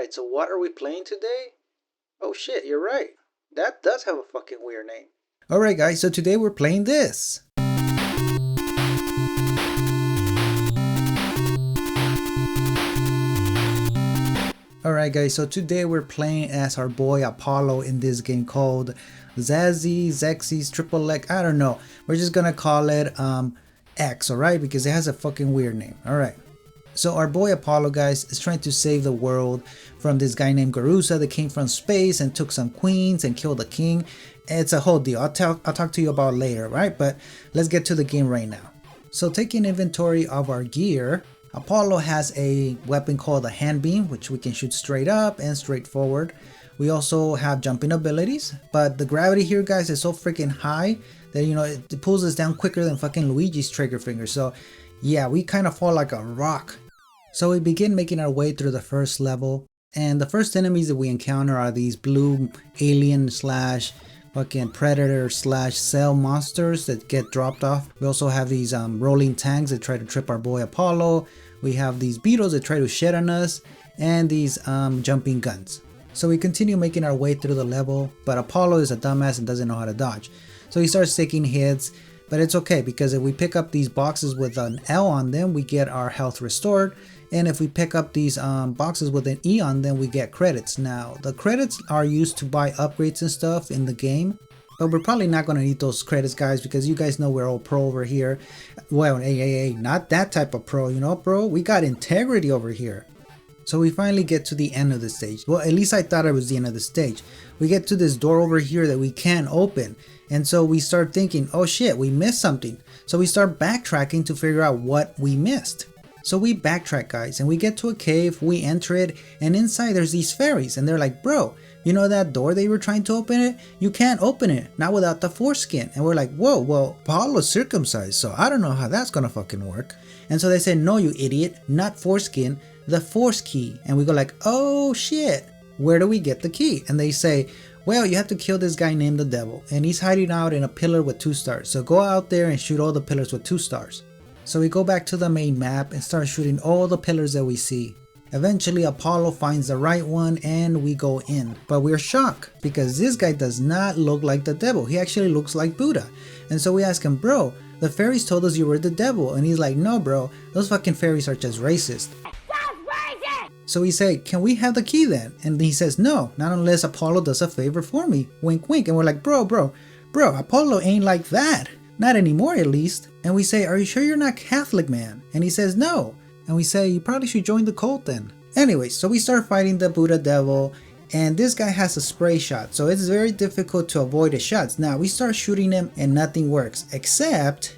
Alright, so what are we playing today? Oh shit, you're right. That does have a fucking weird name. Alright guys, so today we're playing this. Alright guys, so today we're playing as our boy Apollo in this game called XEXYZ Triple X. I don't know. We're just gonna call it X, alright? Because it has a fucking weird name. Alright. So our boy Apollo, guys, is trying to save the world from this guy named Garusa that came from space and took some queens and killed the king. It's a whole deal. I'll talk to you about later, right? But let's get to the game right now. So taking inventory of our gear, Apollo has a weapon called a hand beam, which we can shoot straight up and straight forward. We also have jumping abilities, but the gravity here, guys, is so freaking high that, you know, it pulls us down quicker than fucking Luigi's trigger finger. So yeah, we kind of fall like a rock. So we begin making our way through the first level, and the first enemies that we encounter are these blue alien slash fucking predator slash cell monsters that get dropped off. We also have these rolling tanks that try to trip our boy Apollo. We have these beetles that try to shit on us, and these jumping guns. So we continue making our way through the level, but Apollo is a dumbass and doesn't know how to dodge. So he starts taking hits, but it's okay because if we pick up these boxes with an L on them, we get our health restored. And if we pick up these boxes with an E on them, we get credits. Now, the credits are used to buy upgrades and stuff in the game, but we're probably not going to need those credits, guys, because you guys know we're all pro over here. Well, hey, not that type of pro, you know, bro? We got integrity over here. So we finally get to the end of the stage. Well, at least I thought it was the end of the stage. We get to this door over here that we can't open. And so we start thinking, oh shit, we missed something. So we start backtracking to figure out what we missed. So we backtrack, guys, and we get to a cave, we enter it, and inside there's these fairies, and they're like, bro, you know that door they were trying to open it? You can't open it, not without the foreskin. And we're like, whoa, well, Apollo's circumcised, so I don't know how that's gonna fucking work. And so they said, no, you idiot, not foreskin, the force key. And we go like, oh shit, where do we get the key? And they say, well, you have to kill this guy named the Devil, and he's hiding out in a pillar with 2 stars. So go out there and shoot all the pillars with 2 stars. So we go back to the main map and start shooting all the pillars that we see. Eventually Apollo finds the right one and we go in. But we're shocked because this guy does not look like the devil. He actually looks like Buddha. And so we ask him, bro, the fairies told us you were the devil. And he's like, no bro, those fucking fairies are just racist. So we say, can we have the key then? And he says, no, not unless Apollo does a favor for me. Wink wink. And we're like, bro, Apollo ain't like that. Not anymore, at least. And we say, are you sure you're not Catholic, man? And he says, no. And we say, you probably should join the cult then. Anyway, so we start fighting the Buddha devil, and this guy has a spray shot, so it's very difficult to avoid the shots. Now we start shooting him and nothing works, except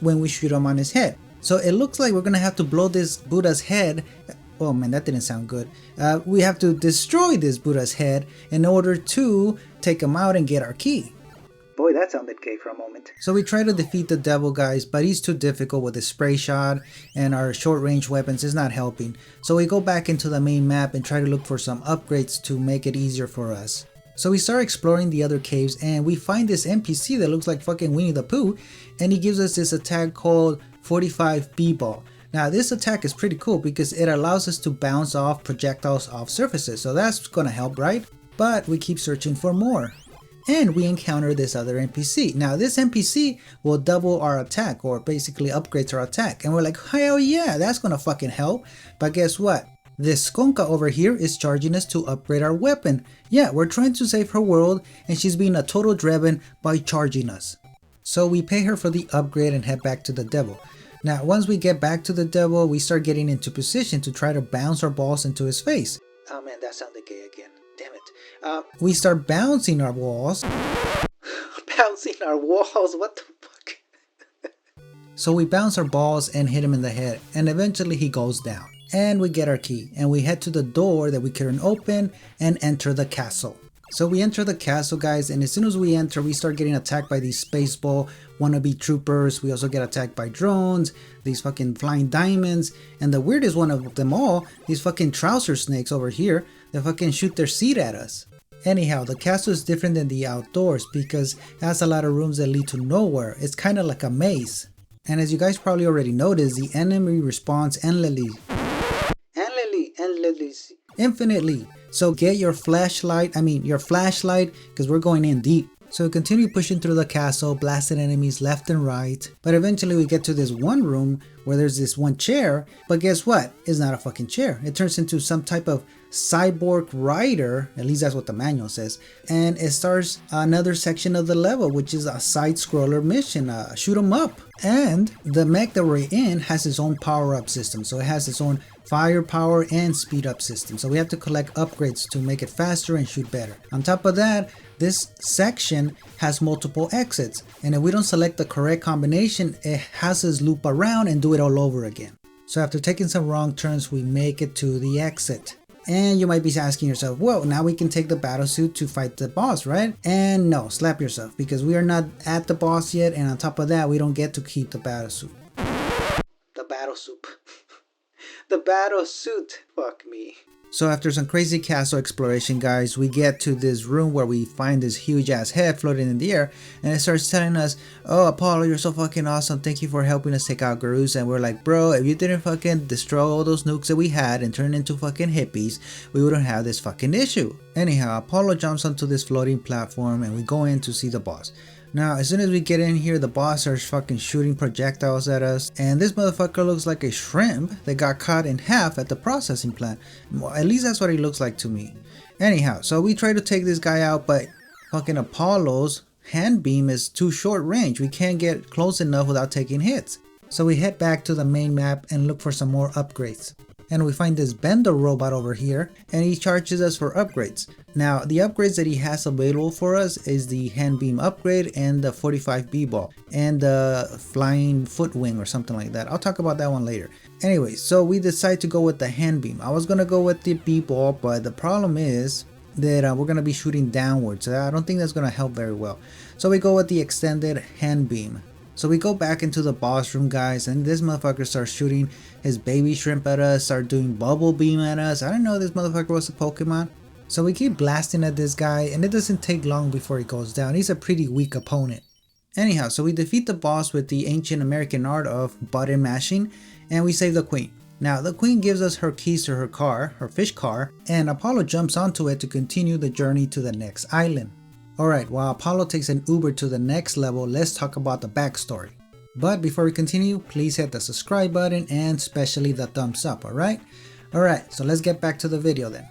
when we shoot him on his head. So it looks like we're gonna have to blow this Buddha's head. Oh man, that didn't sound good. We have to destroy this Buddha's head in order to take him out and get our key. Boy, that sounded gay for a moment. So we try to defeat the devil, guys, but he's too difficult with his spray shot, and our short range weapons is not helping. So we go back into the main map and try to look for some upgrades to make it easier for us. So we start exploring the other caves and we find this NPC that looks like fucking Winnie the Pooh, and he gives us this attack called 45 B-ball. Now this attack is pretty cool because it allows us to bounce off projectiles off surfaces, so that's gonna help, right? But we keep searching for more. And we encounter this other NPC. Now this NPC will double our attack, or basically upgrades our attack. And we're like, hell yeah, that's gonna fucking help. But guess what? This skunka over here is charging us to upgrade our weapon. Yeah, we're trying to save her world and she's being a total Drebin by charging us. So we pay her for the upgrade and head back to the devil. Now once we get back to the devil, we start getting into position to try to bounce our balls into his face. Oh man, that sounded gay again. Damn it. We start bouncing our walls. Bouncing our walls? What the fuck? So we bounce our balls and hit him in the head, and eventually he goes down. And we get our key, and we head to the door that we couldn't open and enter the castle. So we enter the castle, guys, and as soon as we enter, we start getting attacked by these spaceball wannabe troopers. We also get attacked by drones, these fucking flying diamonds, and the weirdest one of them all, these fucking trouser snakes over here that fucking shoot their seed at us. Anyhow, the castle is different than the outdoors because it has a lot of rooms that lead to nowhere. It's kind of like a maze. And as you guys probably already noticed, the enemy respawns endlessly enemies? Infinitely. So get your flashlight, because we're going in deep. So we continue pushing through the castle, blasting enemies left and right. But eventually we get to this one room where there's this one chair. But guess what? It's not a fucking chair. It turns into some type of cyborg rider. At least that's what the manual says. And it starts another section of the level, which is a side-scroller mission, shoot 'em up. And the mech that we're in has its own power-up system. So it has its own firepower and speed up system. So we have to collect upgrades to make it faster and shoot better. On top of that, this section has multiple exits, and if we don't select the correct combination, it has us loop around and do it all over again. So after taking some wrong turns, we make it to the exit. And you might be asking yourself, well, now we can take the battlesuit to fight the boss, right? And no, slap yourself, because we are not at the boss yet, and on top of that, we don't get to keep the battlesuit. The battle soup. The battle suit. Fuck me. So after some crazy castle exploration, guys, we get to this room where we find this huge ass head floating in the air, and it starts telling us, oh, Apollo, you're so fucking awesome, thank you for helping us take out Garusa. And we're like, bro, if you didn't fucking destroy all those nukes that we had and turn into fucking hippies, we wouldn't have this fucking issue. Anyhow, Apollo jumps onto this floating platform and we go in to see the boss. Now, as soon as we get in here, the boss starts fucking shooting projectiles at us. And this motherfucker looks like a shrimp that got cut in half at the processing plant. Well, at least that's what he looks like to me. Anyhow, so we try to take this guy out, but fucking Apollo's hand beam is too short range. We can't get close enough without taking hits. So we head back to the main map and look for some more upgrades. And we find this Bender robot over here, and he charges us for upgrades. Now, the upgrades that he has available for us is the hand beam upgrade and the 45 B-ball and the flying foot wing or something like that. I'll talk about that one later. Anyway, so we decide to go with the hand beam. I was gonna go with the B-ball, but the problem is that we're gonna be shooting downwards. So I don't think that's gonna help very well. So we go with the extended hand beam. So we go back into the boss room, guys, and this motherfucker starts shooting his baby shrimp at us, start doing bubble beam at us. I didn't know this motherfucker was a Pokemon. So we keep blasting at this guy, and it doesn't take long before he goes down. He's a pretty weak opponent. Anyhow, so we defeat the boss with the ancient American art of button mashing, and we save the queen. Now, the queen gives us her keys to her car, her fish car, and Apollo jumps onto it to continue the journey to the next island. Alright, while Apollo takes an Uber to the next level, let's talk about the backstory. But before we continue, please hit the subscribe button and especially the thumbs up, alright? Alright, so let's get back to the video then.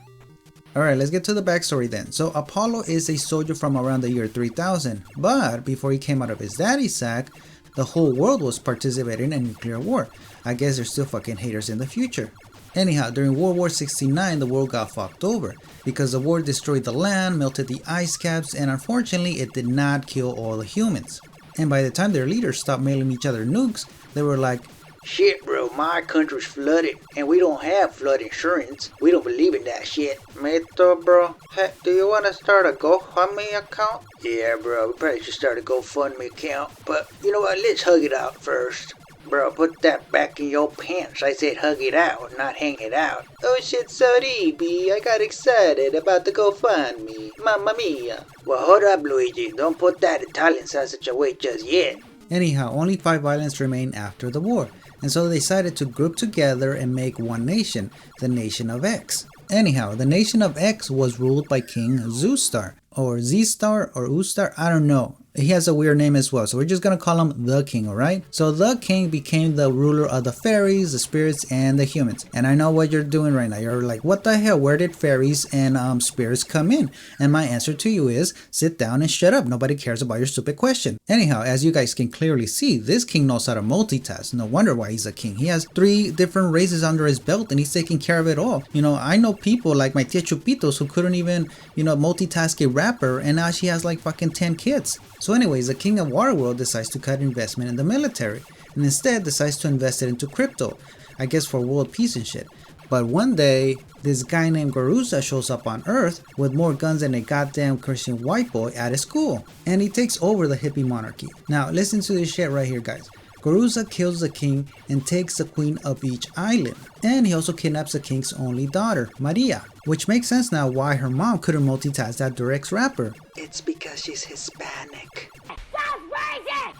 Alright, let's get to the backstory then. So Apollo is a soldier from around the year 3000, but before he came out of his daddy's sack, the whole world was participating in nuclear war. I guess there's still fucking haters in the future. Anyhow, during World War 69, the world got fucked over because the war destroyed the land, melted the ice caps, and unfortunately it did not kill all the humans. And by the time their leaders stopped mailing each other nukes, they were like, shit bro, my country's flooded and we don't have flood insurance. We don't believe in that shit. Meto bro, hey, do you want to start a GoFundMe account? Yeah bro, we probably should start a GoFundMe account, but you know what, let's hug it out first. Bro, put that back in your pants. I said hug it out, not hang it out. Oh shit, sorry, B. I got excited about the GoFundMe. Mamma mia. Well, hold up, Luigi. Don't put that Italian sausage away just yet. Anyhow, only 5 islands remained after the war, and so they decided to group together and make one nation, the Nation of X. Anyhow, the Nation of X was ruled by King Zoostar, or Z-Star, or U-Star, I don't know. He has a weird name as well, so we're just gonna call him the king, alright? So the king became the ruler of the fairies, the spirits, and the humans. And I know what you're doing right now. You're like, what the hell? Where did fairies and spirits come in? And my answer to you is, sit down and shut up. Nobody cares about your stupid question. Anyhow, as you guys can clearly see, this king knows how to multitask. No wonder why he's a king. He has 3 different races under his belt and he's taking care of it all. You know, I know people like my tia Chupitos who couldn't even, multitask a rapper, and now she has like fucking 10 kids. So anyways, the king of Waterworld decides to cut investment in the military and instead decides to invest it into crypto, I guess for world peace and shit. But one day, this guy named Garusa shows up on Earth with more guns than a goddamn Christian white boy at his school, and he takes over the hippie monarchy. Now listen to this shit right here, guys. Garusa kills the king and takes the queen of each island. And he also kidnaps the king's only daughter, Maria. Which makes sense now why her mom couldn't multitask that Durex rapper. It's because she's Hispanic.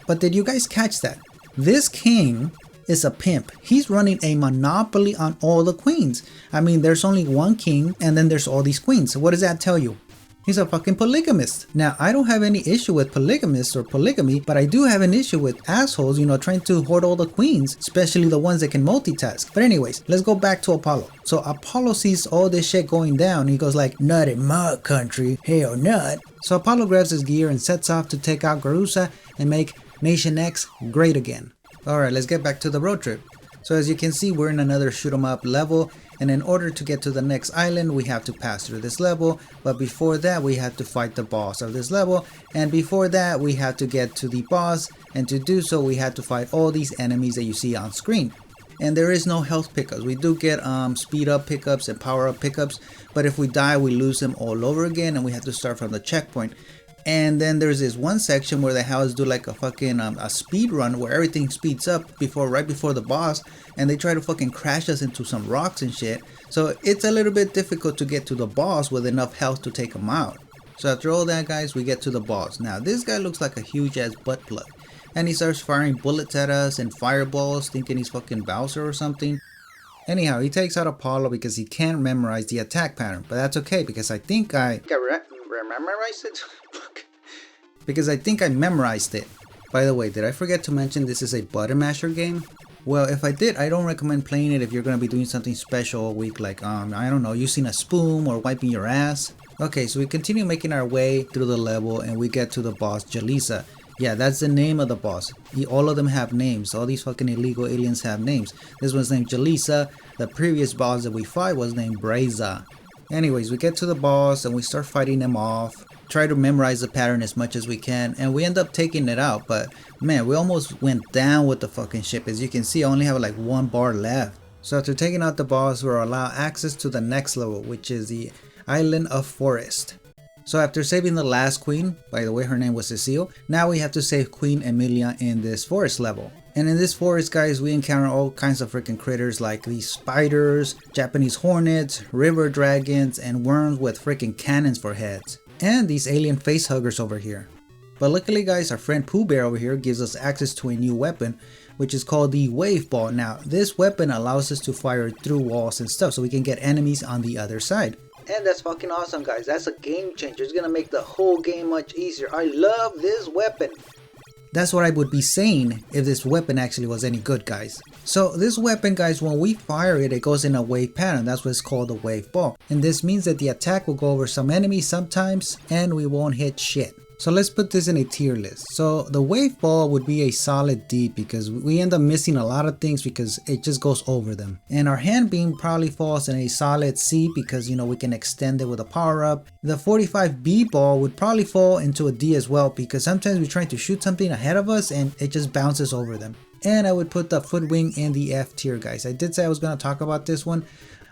But did you guys catch that? This king is a pimp. He's running a monopoly on all the queens. I mean, there's only one king and then there's all these queens. So what does that tell you? He's a fucking polygamist. Now, I don't have any issue with polygamists or polygamy, but I do have an issue with assholes, you know, trying to hoard all the queens, especially the ones that can multitask. But anyways, let's go back to Apollo. So Apollo sees all this shit going down. He goes like, not in my country, hell not. So Apollo grabs his gear and sets off to take out Garusa and make Nation X great again. Alright, let's get back to the road trip. So as you can see, we're in another shoot 'em up level, and in order to get to the next island, we have to pass through this level. But before that, we have to fight the boss of this level, and before that, we have to get to the boss, and to do so, we have to fight all these enemies that you see on screen. And there is no health pickups. We do get speed up pickups and power up pickups, but if we die, we lose them all over again, and we have to start from the checkpoint. And then there's this one section where the hells do like a fucking a speed run where everything speeds up right before the boss, and they try to fucking crash us into some rocks and shit. So it's a little bit difficult to get to the boss with enough health to take him out. So after all that, guys, we get to the boss. Now this guy looks like a huge ass butt plug, and he starts firing bullets at us and fireballs, thinking he's fucking Bowser or something. Anyhow, he takes out Apollo because he can't memorize the attack pattern, but that's okay because I think I memorized it. Because I think I memorized it. By the way, did I forget to mention this is a button masher game? Well, if I did, I don't recommend playing it if you're gonna be doing something special all week, like I don't know, using a spoon or wiping your ass. Okay, so we continue making our way through the level and we get to the boss, Jalisa. Yeah, that's the name of the boss. All of them have names. All these fucking illegal aliens have names. This one's named Jalisa. The previous boss that we fought was named Breza. Anyways, we get to the boss and we start fighting him off. Try to memorize the pattern as much as we can, and we end up taking it out. But man, we almost went down with the fucking ship. As you can see, I only have like one bar left. So after taking out the boss, we're allowed access to the next level, which is the Island of Forest. So after saving the last queen, by the way her name was Cecile, now we have to save Queen Emilia in this forest level. And in this forest, guys, we encounter all kinds of freaking critters like these spiders, Japanese hornets, river dragons, and worms with freaking cannons for heads. And these alien face huggers over here. But luckily, guys, our friend Pooh Bear over here gives us access to a new weapon, which is called the Wave Ball. Now, this weapon allows us to fire through walls and stuff so we can get enemies on the other side. And that's fucking awesome, guys. That's a game changer. It's gonna make the whole game much easier. I love this weapon. That's what I would be saying if this weapon actually was any good, guys. So this weapon, guys, when we fire it, it goes in a wave pattern. That's what it's called, a wave ball. And this means that the attack will go over some enemies sometimes and we won't hit shit. So let's put this in a tier list. So the wave ball would be a solid D because we end up missing a lot of things because it just goes over them. And our hand beam probably falls in a solid C because, you know, we can extend it with a power up. The 45B ball would probably fall into a D as well because sometimes we're trying to shoot something ahead of us and it just bounces over them. And I would put the foot wing in the F tier, guys. I did say I was going to talk about this one.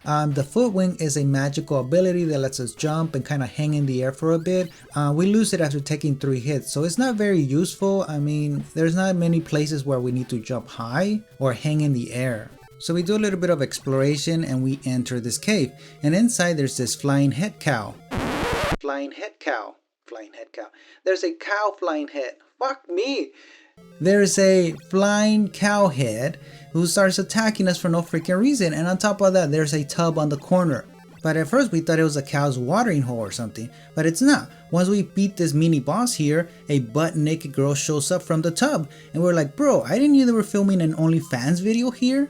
The foot wing is a magical ability that lets us jump and kind of hang in the air for a bit. We lose it after taking 3 hits, so it's not very useful. I mean, there's not many places where we need to jump high or hang in the air. So we do a little bit of exploration and we enter this cave. And inside there's this flying head cow. Flying head cow. Flying head cow. There's a cow flying head. Fuck me. There's a flying cow head who starts attacking us for no freaking reason, and on top of that there's a tub on the corner. But at first we thought it was a cow's watering hole or something, but it's not. Once we beat this mini boss here, a butt naked girl shows up from the tub, and we're like, bro, I didn't know they were filming an OnlyFans video here.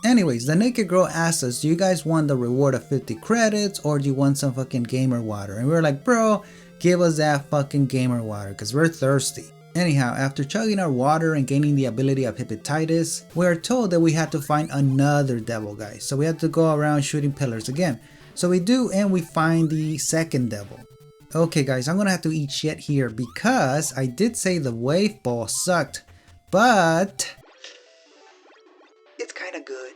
Anyways, the naked girl asked us, do you guys want the reward of 50 credits or do you want some fucking gamer water? And we were like, bro, give us that fucking gamer water because we're thirsty. Anyhow, after chugging our water and gaining the ability of hepatitis, we are told that we have to find another devil, guys. So we have to go around shooting pillars again. So we do, and we find the second devil. Okay guys, I'm gonna have to eat shit here because I did say the wave ball sucked, but it's kinda good.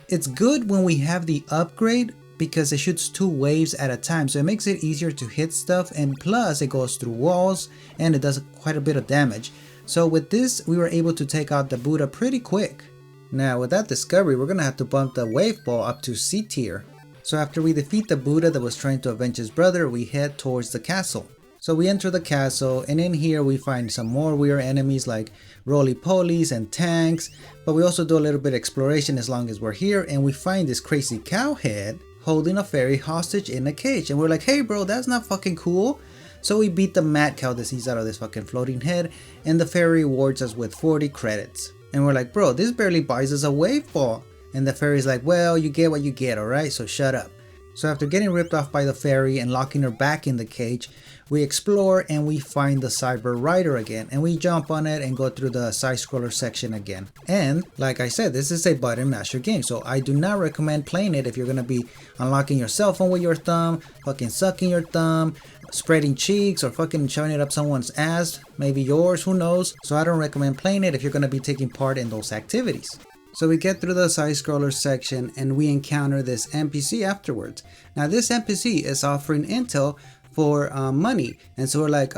It's good when we have the upgrade because it shoots 2 waves at a time, so it makes it easier to hit stuff, and plus it goes through walls and it does quite a bit of damage. So with this we were able to take out the Buddha pretty quick. Now with that discovery we're gonna have to bump the wave ball up to C tier. So after we defeat the Buddha that was trying to avenge his brother, we head towards the castle. So we enter the castle, and in here we find some more weird enemies like roly-polies and tanks, but we also do a little bit of exploration as long as we're here, and we find this crazy cowhead holding a fairy hostage in a cage, and we're like, hey bro, that's not fucking cool. So we beat the mad cow disease out of this fucking floating head, and the fairy rewards us with 40 credits. And we're like, bro, this barely buys us a wave ball. And the fairy's like, well, you get what you get, alright, so shut up. So after getting ripped off by the fairy and locking her back in the cage, we explore and we find the Cyber Rider again, and we jump on it and go through the side-scroller section again. And like I said, this is a button masher game, so I do not recommend playing it if you're gonna be unlocking your cell phone with your thumb, fucking sucking your thumb, spreading cheeks, or fucking shoving it up someone's ass, maybe yours, who knows. So I don't recommend playing it if you're gonna be taking part in those activities. So we get through the side-scroller section and we encounter this NPC afterwards. Now this NPC is offering intel for money, and so we're like,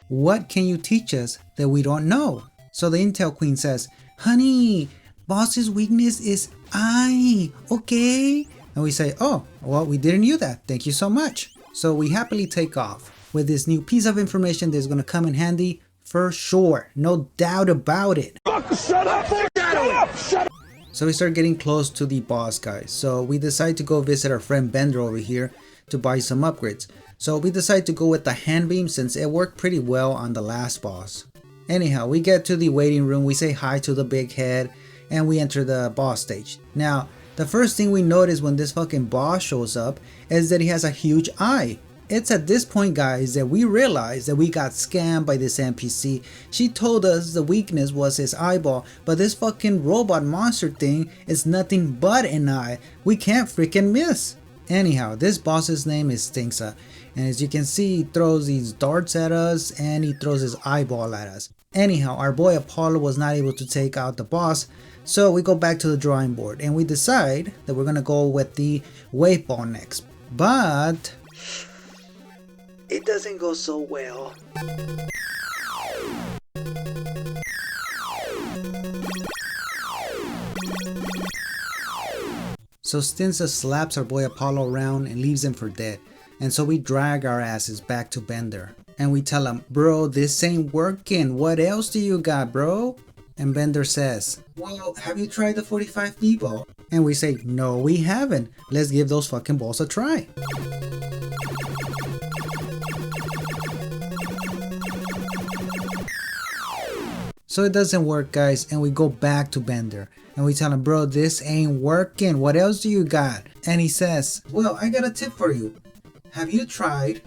what can you teach us that we don't know? So the intel queen says, honey, boss's weakness is eye, okay? And we say, oh, well, we didn't know that, thank you so much. So we happily take off with this new piece of information that's gonna come in handy for sure, no doubt about it. Shut up! Shut up! So we start getting close to the boss, guys. So we decide to go visit our friend Bender over here to buy some upgrades. So we decide to go with the hand beam since it worked pretty well on the last boss. Anyhow, we get to the waiting room, we say hi to the big head, and we enter the boss stage. Now, the first thing we notice when this fucking boss shows up is that he has a huge eye. It's at this point, guys, that we realize that we got scammed by this NPC. She told us the weakness was his eyeball, but this fucking robot monster thing is nothing but an eye. We can't freaking miss. Anyhow, this boss's name is Stinksa, and as you can see, he throws these darts at us and he throws his eyeball at us. Anyhow, our boy Apollo was not able to take out the boss, so we go back to the drawing board and we decide that we're gonna go with the wave ball next. But it doesn't go so well. So Stinsa slaps our boy Apollo around and leaves him for dead. And so we drag our asses back to Bender. And we tell him, bro, this ain't working. What else do you got, bro? And Bender says, well, have you tried the 45D ball? And we say, no, we haven't. Let's give those fucking balls a try. So it doesn't work, guys, and we go back to Bender and we tell him, bro, this ain't working. What else do you got? And he says, well, I got a tip for you. Have you tried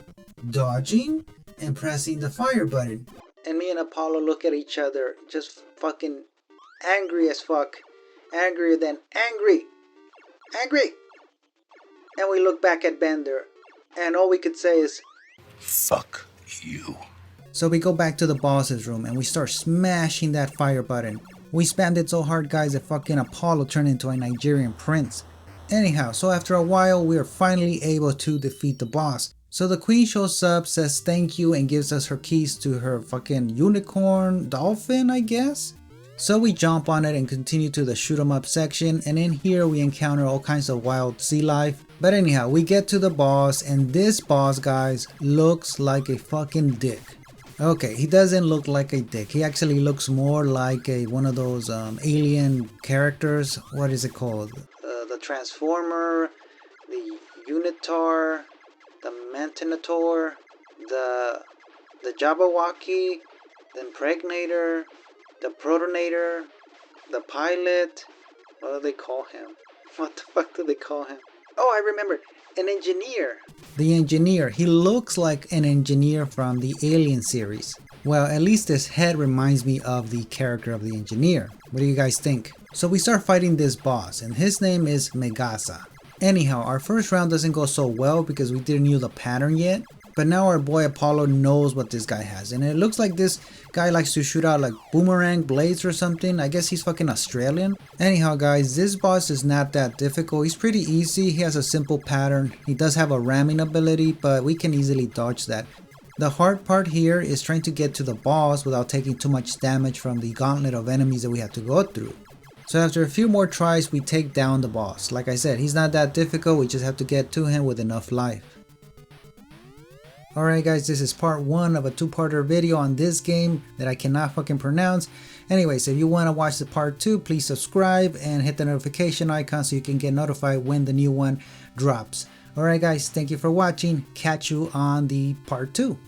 dodging and pressing the fire button? And me and Apollo look at each other, just fucking angry as fuck. Angrier than angry. Angry! And we look back at Bender, and all we could say is, Fuck you. So we go back to the boss's room and we start smashing that fire button. We spammed it so hard, guys, that fucking Apollo turned into a Nigerian prince. Anyhow, so after a while, we are finally able to defeat the boss. So the queen shows up, says thank you, and gives us her keys to her fucking unicorn dolphin, I guess? So we jump on it and continue to the shoot 'em up section, and in here we encounter all kinds of wild sea life. But anyhow, we get to the boss, and this boss, guys, looks like a fucking dick. Okay, he doesn't look like a dick. He actually looks more like one of those alien characters. What is it called? The Transformer, the Unitar, the Mantinator, the Jabberwocky, the Impregnator, the Protonator, the Pilot. What do they call him? What the fuck do they call him? Oh, I remember. An engineer. The engineer. He looks like an engineer from the Alien series. Well, at least his head reminds me of the character of the engineer. What do you guys think? So we start fighting this boss, and his name is Megasa. Anyhow, our first round doesn't go so well because we didn't know the pattern yet. But now our boy Apollo knows what this guy has, and it looks like this guy likes to shoot out like boomerang blades or something. I guess he's fucking Australian. Anyhow, guys, this boss is not that difficult. He's pretty easy. He has a simple pattern. He does have a ramming ability, but we can easily dodge that. The hard part here is trying to get to the boss without taking too much damage from the gauntlet of enemies that we have to go through. So after a few more tries, we take down the boss. Like I said, he's not that difficult, we just have to get to him with enough life. Alright guys, this is part 1 of a 2-parter video on this game that I cannot fucking pronounce. Anyways, if you want to watch the part 2, please subscribe and hit the notification icon so you can get notified when the new one drops. Alright guys, thank you for watching. Catch you on the part 2.